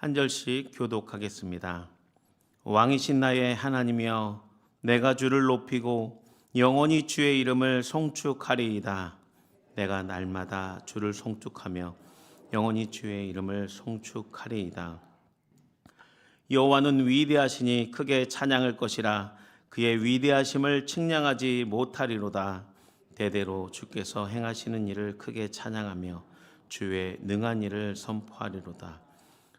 한 절씩 교독하겠습니다. 왕이신 나의 하나님이여, 내가 주를 높이고 영원히 주의 이름을 송축하리이다. 내가 날마다 주를 송축하며 영원히 주의 이름을 송축하리이다. 여호와는 위대하시니 크게 찬양할 것이라. 그의 위대하심을 측량하지 못하리로다. 대대로 주께서 행하시는 일을 크게 찬양하며 주의 능한 일을 선포하리로다.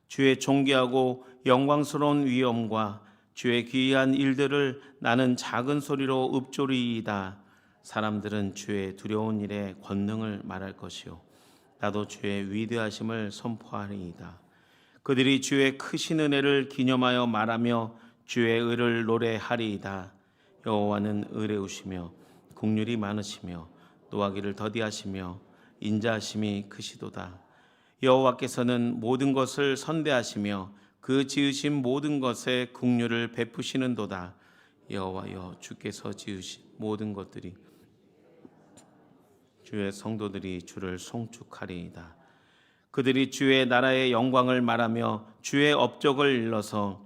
주의 존귀하고 영광스러운 위엄과 주의 귀한 일들을 나는 작은 소리로 읊조리이다. 사람들은 주의 두려운 일의 권능을 말할 것이요, 나도 주의 위대하심을 선포하리이다. 그들이 주의 크신 은혜를 기념하여 말하며 주의 의를 노래하리이다. 여호와는 의로우시며 긍휼이 많으시며 노하기를 더디하시며 인자하심이 크시도다. 여호와께서는 모든 것을 선대하시며 그 지으신 모든 것에 긍휼을 베푸시는도다. 여호와여, 주께서 지으신 모든 것들이 주의 성도들이 주를 송축하리이다. 그들이 주의 나라의 영광을 말하며 주의 업적을 일러서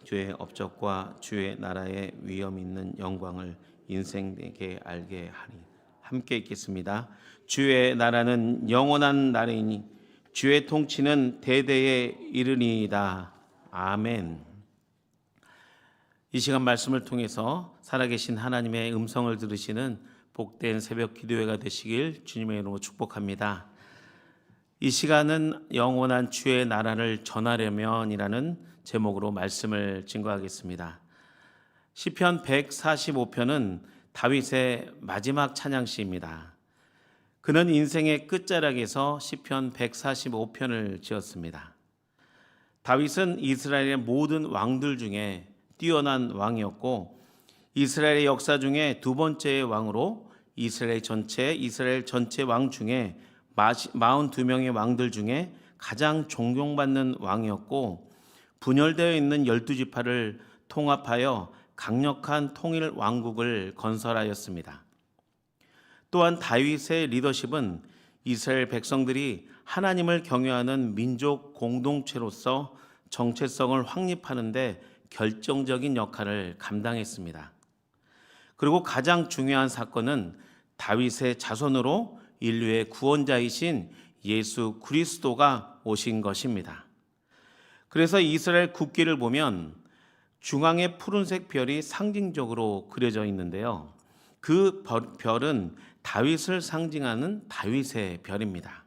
주의 업적과 주의 나라의 위엄 있는 영광을 인생에게 알게 하리. 함께 읽겠습니다. 주의 나라는 영원한 나라이니 주의 통치는 대대에 이르니이다. 아멘. 이 시간 말씀을 통해서 살아계신 하나님의 음성을 들으시는 복된 새벽 기도회가 되시길 주님의 이름으로 축복합니다. 이 시간은 영원한 주의 나라를 전하려면이라는 제목으로 말씀을 증거하겠습니다. 시편 145편은 다윗의 마지막 찬양시입니다. 그는 인생의 끝자락에서 시편 145편을 지었습니다. 다윗은 이스라엘의 모든 왕들 중에 뛰어난 왕이었고 이스라엘의 역사 중에 두 번째의 왕으로 이스라엘 전체 왕 중에 42명의 왕들 중에 가장 존경받는 왕이었고 분열되어 있는 12지파를 통합하여 강력한 통일 왕국을 건설하였습니다. 또한 다윗의 리더십은 이스라엘 백성들이 하나님을 경외하는 민족 공동체로서 정체성을 확립하는 데 결정적인 역할을 감당했습니다. 그리고 가장 중요한 사건은 다윗의 자손으로 인류의 구원자이신 예수 그리스도가 오신 것입니다. 그래서 이스라엘 국기를 보면 중앙에 푸른색 별이 상징적으로 그려져 있는데요. 그 별은 다윗을 상징하는 다윗의 별입니다.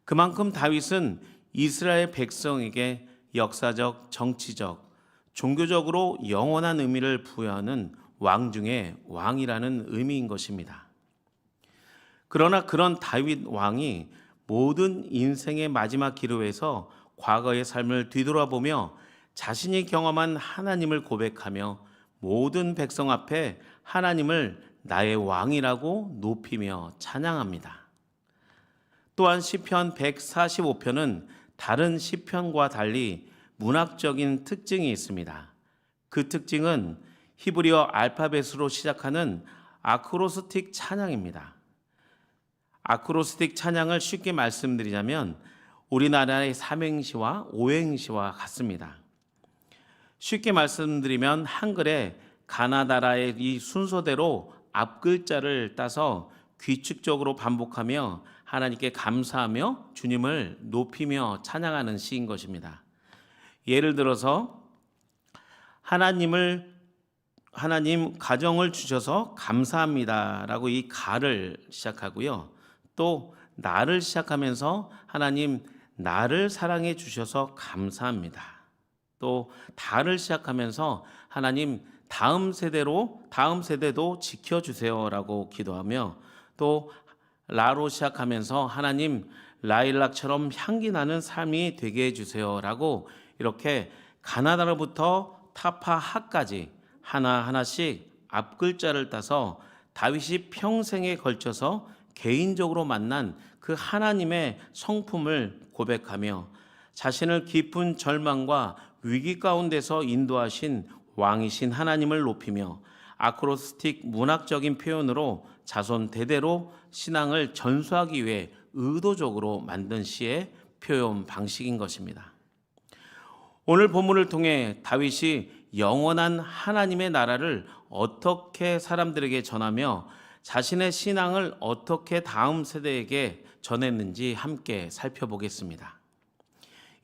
그만큼 다윗은 이스라엘 백성에게 역사적, 정치적, 종교적으로 영원한 의미를 부여하는 왕 중에 왕이라는 의미인 것입니다. 그러나 그런 다윗 왕이 모든 인생의 마지막 기로에서 과거의 삶을 뒤돌아보며 자신이 경험한 하나님을 고백하며 모든 백성 앞에 하나님을 나의 왕이라고 높이며 찬양합니다. 또한 시편 145편은 다른 시편과 달리 문학적인 특징이 있습니다. 그 특징은 히브리어 알파벳으로 시작하는 아크로스틱 찬양입니다. 아크로스틱 찬양을 쉽게 말씀드리자면 우리나라의 삼행시와 오행시와 같습니다. 쉽게 말씀드리면 한글의 가나다라의 이 순서대로 앞글자를 따서 규칙적으로 반복하며 하나님께 감사하며 주님을 높이며 찬양하는 시인 것입니다. 예를 들어서 하나님 가정을 주셔서 감사합니다라고 이 가를 시작하고요. 또 나를 시작하면서 하나님 나를 사랑해 주셔서 감사합니다. 또 다를 시작하면서 하나님 다음 세대도 지켜주세요라고 기도하며 또 라로 시작하면서 하나님 라일락처럼 향기 나는 삶이 되게 해주세요라고 이렇게 가나다로부터 타파하까지 하나하나씩 앞글자를 따서 다윗이 평생에 걸쳐서 개인적으로 만난 그 하나님의 성품을 고백하며 자신을 깊은 절망과 위기 가운데서 인도하신 왕이신 하나님을 높이며 아크로스틱 문학적인 표현으로 자손 대대로 신앙을 전수하기 위해 의도적으로 만든 시의 표현 방식인 것입니다. 오늘 본문을 통해 다윗이 영원한 하나님의 나라를 어떻게 사람들에게 전하며 자신의 신앙을 어떻게 다음 세대에게 전했는지 함께 살펴보겠습니다.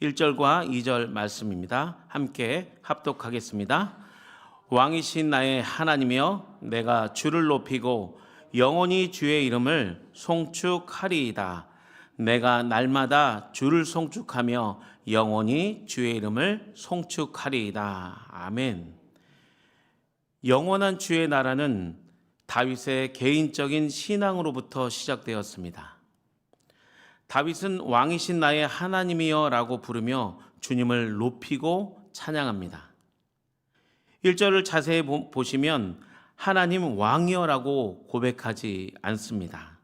1절과 2절 말씀입니다. 함께 합독하겠습니다. 왕이신 나의 하나님이여, 내가 주를 높이고 영원히 주의 이름을 송축하리이다. 내가 날마다 주를 송축하며 영원히 주의 이름을 송축하리이다. 아멘. 영원한 주의 나라는 다윗의 개인적인 신앙으로부터 시작되었습니다. 다윗은 왕이신 나의 하나님이여 라고 부르며 주님을 높이고 찬양합니다. 1절을 자세히 보시면 하나님 왕이여 라고 고백하지 않습니다.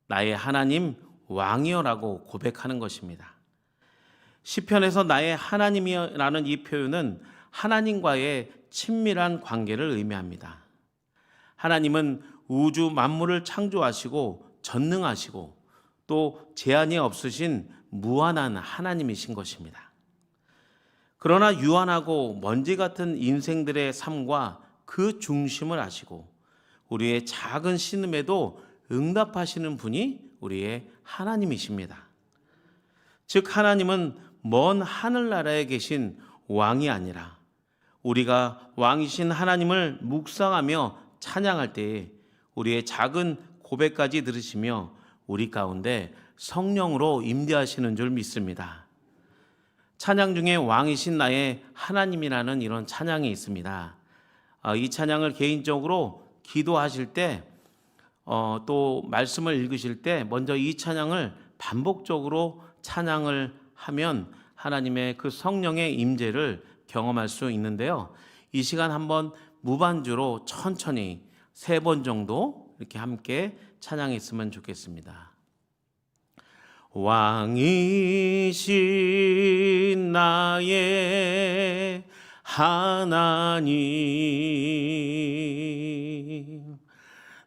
나의 하나님 왕이여 라고 고백하는 것입니다. 시편에서 나의 하나님이여 라는 이 표현은 하나님과의 친밀한 관계를 의미합니다. 하나님은 우주 만물을 창조하시고 전능하시고 또 제한이 없으신 무한한 하나님이신 것입니다. 그러나 유한하고 먼지 같은 인생들의 삶과 그 중심을 아시고 우리의 작은 신음에도 응답하시는 분이 우리의 하나님이십니다. 즉 하나님은 먼 하늘나라에 계신 왕이 아니라 우리가 왕이신 하나님을 묵상하며 찬양할 때에 우리의 작은 고백까지 들으시며 우리 가운데 성령으로 임재하시는 줄 믿습니다. 찬양 중에 왕이신 나의 하나님이라는 이런 찬양이 있습니다. 이 찬양을 개인적으로 기도하실 때 또 말씀을 읽으실 때 먼저 이 찬양을 반복적으로 찬양을 하면 하나님의 그 성령의 임재를 경험할 수 있는데요. 이 시간 한번 무반주로 천천히 3번 정도 이렇게 함께 찬양했으면 좋겠습니다. 왕이신 나의 하나님,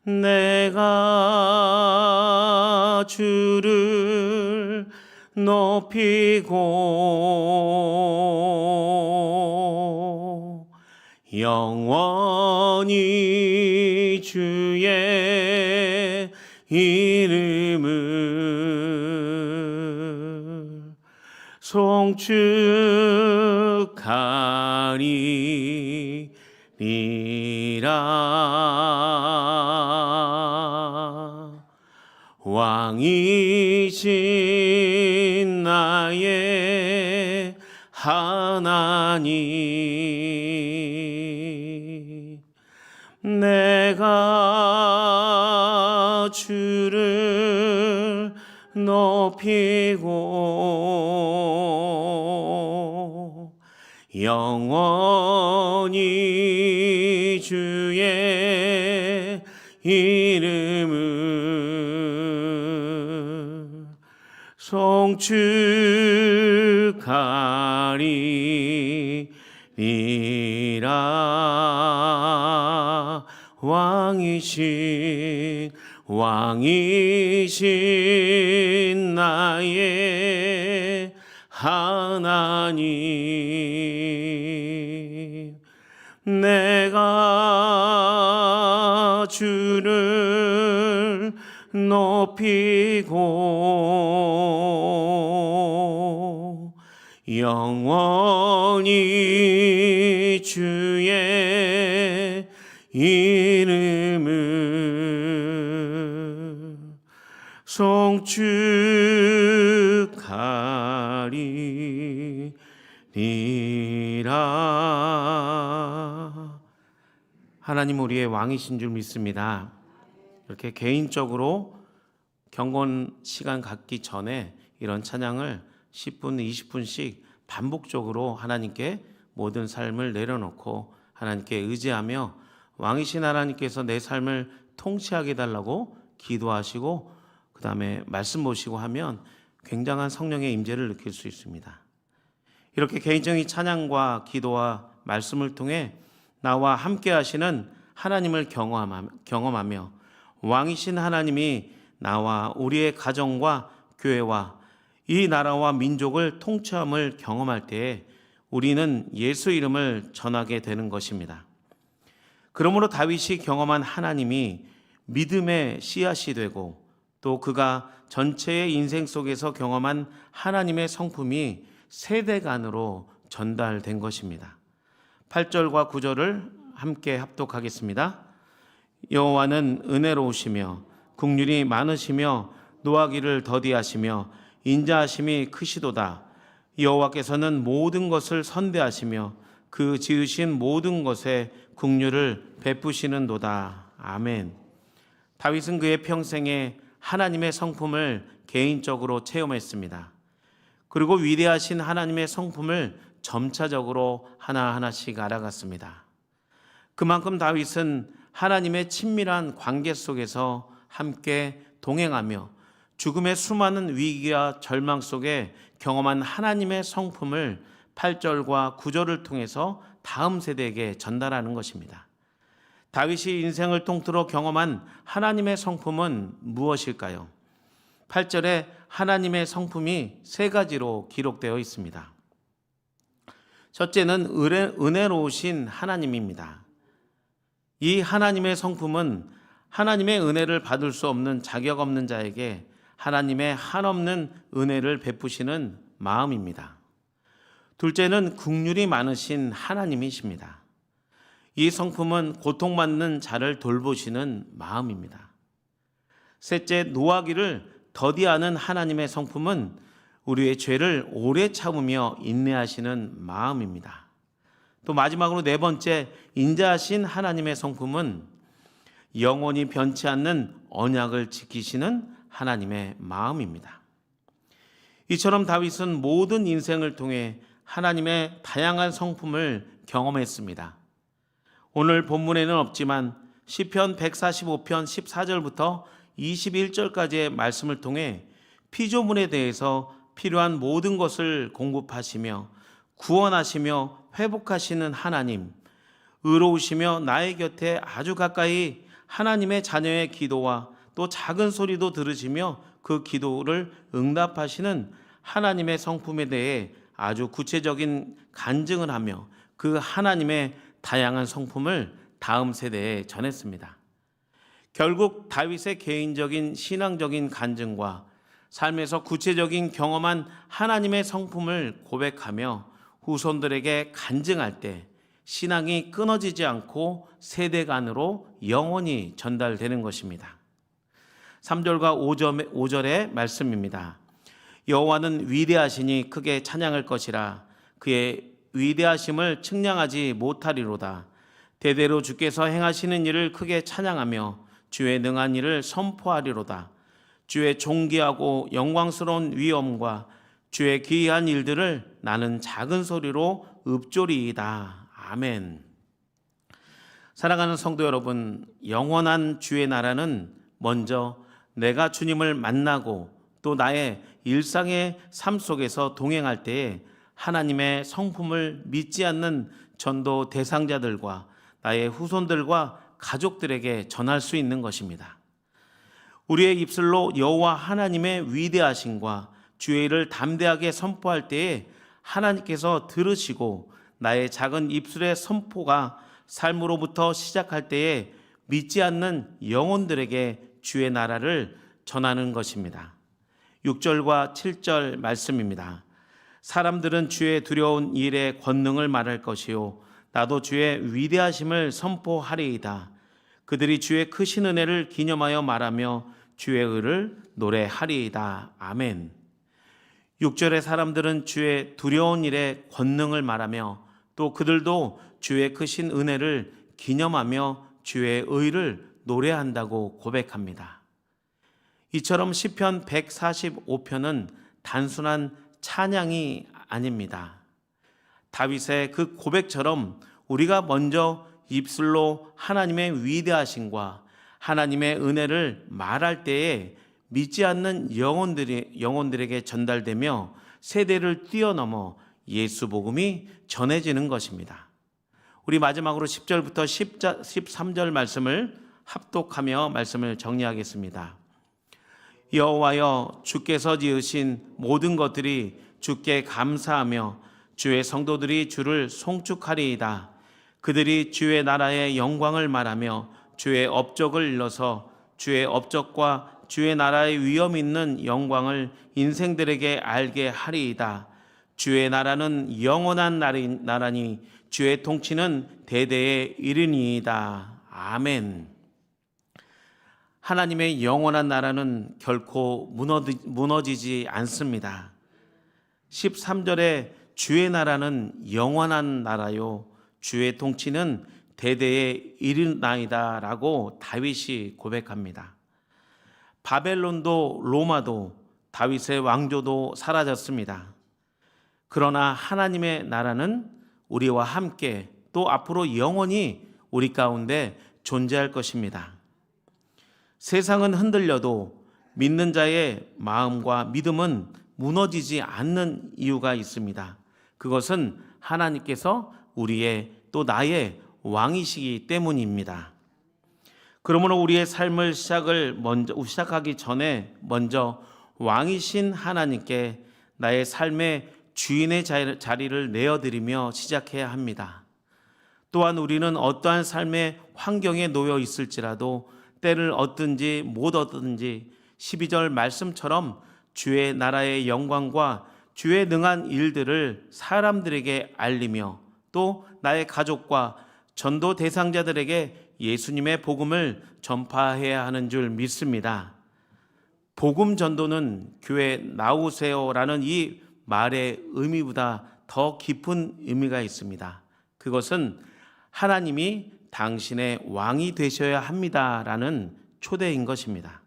내가 주를 높이고 영원히 주의 이름을 송축하리라. 왕이신 나의 하나님, 내가 주를 높이고 영원히 주의 이름을 송축하리라. 왕이신 나의 하나님, 내가 주를 높이고 영원히 주의 이름을 송축하리라. 하나님 우리의 왕이신 줄 믿습니다. 이렇게 개인적으로 경건 시간 갖기 전에 이런 찬양을 10분, 20분씩 반복적으로 하나님께 모든 삶을 내려놓고 하나님께 의지하며 왕이신 하나님께서 내 삶을 통치하게 해달라고 기도하시고 그 다음에 말씀 보시고 하면 굉장한 성령의 임재를 느낄 수 있습니다. 이렇게 개인적인 찬양과 기도와 말씀을 통해 나와 함께 하시는 하나님을 경험하며 왕이신 하나님이 나와 우리의 가정과 교회와 이 나라와 민족을 통치함을 경험할 때에 우리는 예수 이름을 전하게 되는 것입니다. 그러므로 다윗이 경험한 하나님이 믿음의 씨앗이 되고 또 그가 전체의 인생 속에서 경험한 하나님의 성품이 세대간으로 전달된 것입니다. 8절과 9절을 함께 합독하겠습니다. 여호와는 은혜로우시며 긍휼이 많으시며 노하기를 더디하시며 인자하심이 크시도다. 여호와께서는 모든 것을 선대하시며 그 지으신 모든 것에 긍휼을 베푸시는도다. 아멘. 다윗은 그의 평생에 하나님의 성품을 개인적으로 체험했습니다. 그리고 위대하신 하나님의 성품을 점차적으로 하나하나씩 알아갔습니다. 그만큼 다윗은 하나님의 친밀한 관계 속에서 함께 동행하며 죽음의 수많은 위기와 절망 속에 경험한 하나님의 성품을 8절과 9절을 통해서 다음 세대에게 전달하는 것입니다. 다윗이 인생을 통틀어 경험한 하나님의 성품은 무엇일까요? 8절에 하나님의 성품이 세 가지로 기록되어 있습니다. 첫째는 은혜로우신 하나님입니다. 이 하나님의 성품은 하나님의 은혜를 받을 수 없는 자격 없는 자에게 하나님의 한없는 은혜를 베푸시는 마음입니다. 둘째는 긍휼이 많으신 하나님이십니다. 이 성품은 고통받는 자를 돌보시는 마음입니다. 셋째, 노하기를 더디하는 하나님의 성품은 우리의 죄를 오래 참으며 인내하시는 마음입니다. 또 마지막으로 네 번째, 인자하신 하나님의 성품은 영원히 변치 않는 언약을 지키시는 하나님의 마음입니다. 이처럼 다윗은 모든 인생을 통해 하나님의 다양한 성품을 경험했습니다. 오늘 본문에는 없지만 시편 145편 14절부터 21절까지의 말씀을 통해 피조물에 대해서 필요한 모든 것을 공급하시며 구원하시며 회복하시는 하나님, 의로우시며 나의 곁에 아주 가까이 하나님의 자녀의 기도와 또 작은 소리도 들으시며 그 기도를 응답하시는 하나님의 성품에 대해 아주 구체적인 간증을 하며 그 하나님의 다양한 성품을 다음 세대에 전했습니다. 결국 다윗의 개인적인 신앙적인 간증과 삶에서 구체적인 경험한 하나님의 성품을 고백하며 후손들에게 간증할 때 신앙이 끊어지지 않고 세대 간으로 영원히 전달되는 것입니다. 3절과 5절의 말씀입니다. 여호와는 위대하시니 크게 찬양할 것이라. 그의 위대하심을 측량하지 못하리로다. 대대로 주께서 행하시는 일을 크게 찬양하며 주의 능한 일을 선포하리로다. 주의 존귀하고 영광스러운 위엄과 주의 기이한 일들을 나는 작은 소리로 읊조리이다. 아멘. 사랑하는 성도 여러분, 영원한 주의 나라는 먼저 내가 주님을 만나고 또 나의 일상의 삶 속에서 동행할 때에 하나님의 성품을 믿지 않는 전도 대상자들과 나의 후손들과 가족들에게 전할 수 있는 것입니다. 우리의 입술로 여호와 하나님의 위대하심과 주의 일을 담대하게 선포할 때에 하나님께서 들으시고 나의 작은 입술의 선포가 삶으로부터 시작할 때에 믿지 않는 영혼들에게 주의 나라를 전하는 것입니다. 6절과 7절 말씀입니다. 사람들은 주의 두려운 일의 권능을 말할 것이요 나도 주의 위대하심을 선포하리이다. 그들이 주의 크신 은혜를 기념하여 말하며 주의 의를 노래하리이다. 아멘. 6절의 사람들은 주의 두려운 일의 권능을 말하며 또 그들도 주의 크신 은혜를 기념하며 주의 의를 노래한다고 고백합니다. 이처럼 시편 145편은 단순한 찬양이 아닙니다. 다윗의 그 고백처럼 우리가 먼저 입술로 하나님의 위대하심과 하나님의 은혜를 말할 때에 믿지 않는 영혼들에게 전달되며 세대를 뛰어넘어 예수 복음이 전해지는 것입니다. 우리 마지막으로 10절부터 13절 말씀을 합독하며 말씀을 정리하겠습니다. 여호와여, 주께서 지으신 모든 것들이 주께 감사하며 주의 성도들이 주를 송축하리이다. 그들이 주의 나라의 영광을 말하며 주의 업적을 일러서 주의 업적과 주의 나라의 위엄 있는 영광을 인생들에게 알게 하리이다. 주의 나라는 영원한 나라니 주의 통치는 대대에 이르니이다. 아멘. 하나님의 영원한 나라는 결코 무너지지 않습니다. 13절에 주의 나라는 영원한 나라요 주의 통치는 대대에 이르나이다 라고 다윗이 고백합니다. 바벨론도 로마도 다윗의 왕조도 사라졌습니다. 그러나 하나님의 나라는 우리와 함께 또 앞으로 영원히 우리 가운데 존재할 것입니다. 세상은 흔들려도 믿는 자의 마음과 믿음은 무너지지 않는 이유가 있습니다. 그것은 하나님께서 우리의 또 나의 왕이시기 때문입니다. 그러므로 우리의 삶을 시작하기 전에 먼저 왕이신 하나님께 나의 삶의 주인의 자리를 내어드리며 시작해야 합니다. 또한 우리는 어떠한 삶의 환경에 놓여 있을지라도 때를 얻든지 못 얻든지 12절 말씀처럼 주의 나라의 영광과 주의 능한 일들을 사람들에게 알리며 또 나의 가족과 전도 대상자들에게 예수님의 복음을 전파해야 하는 줄 믿습니다. 복음 전도는 교회 나오세요라는 이 말의 의미보다 더 깊은 의미가 있습니다. 그것은 하나님이 당신의 왕이 되셔야 합니다라는 초대인 것입니다.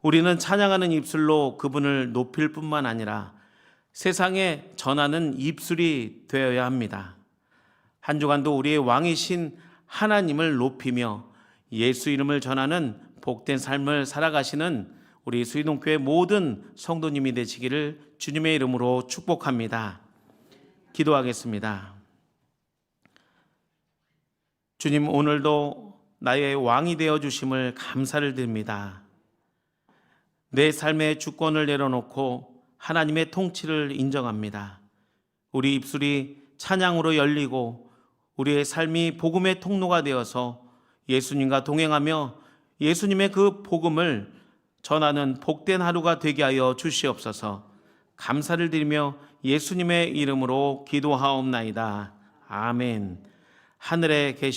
우리는 찬양하는 입술로 그분을 높일 뿐만 아니라 세상에 전하는 입술이 되어야 합니다. 한 주간도 우리의 왕이신 하나님을 높이며 예수 이름을 전하는 복된 삶을 살아가시는 우리 수의동교회 모든 성도님이 되시기를 주님의 이름으로 축복합니다. 기도하겠습니다. 주님, 오늘도 나의 왕이 되어주심을 감사를 드립니다. 내 삶의 주권을 내려놓고 하나님의 통치를 인정합니다. 우리 입술이 찬양으로 열리고 우리의 삶이 복음의 통로가 되어서 예수님과 동행하며 예수님의 그 복음을 전하는 복된 하루가 되게 하여 주시옵소서. 감사를 드리며 예수님의 이름으로 기도하옵나이다. 아멘. 하늘에 계신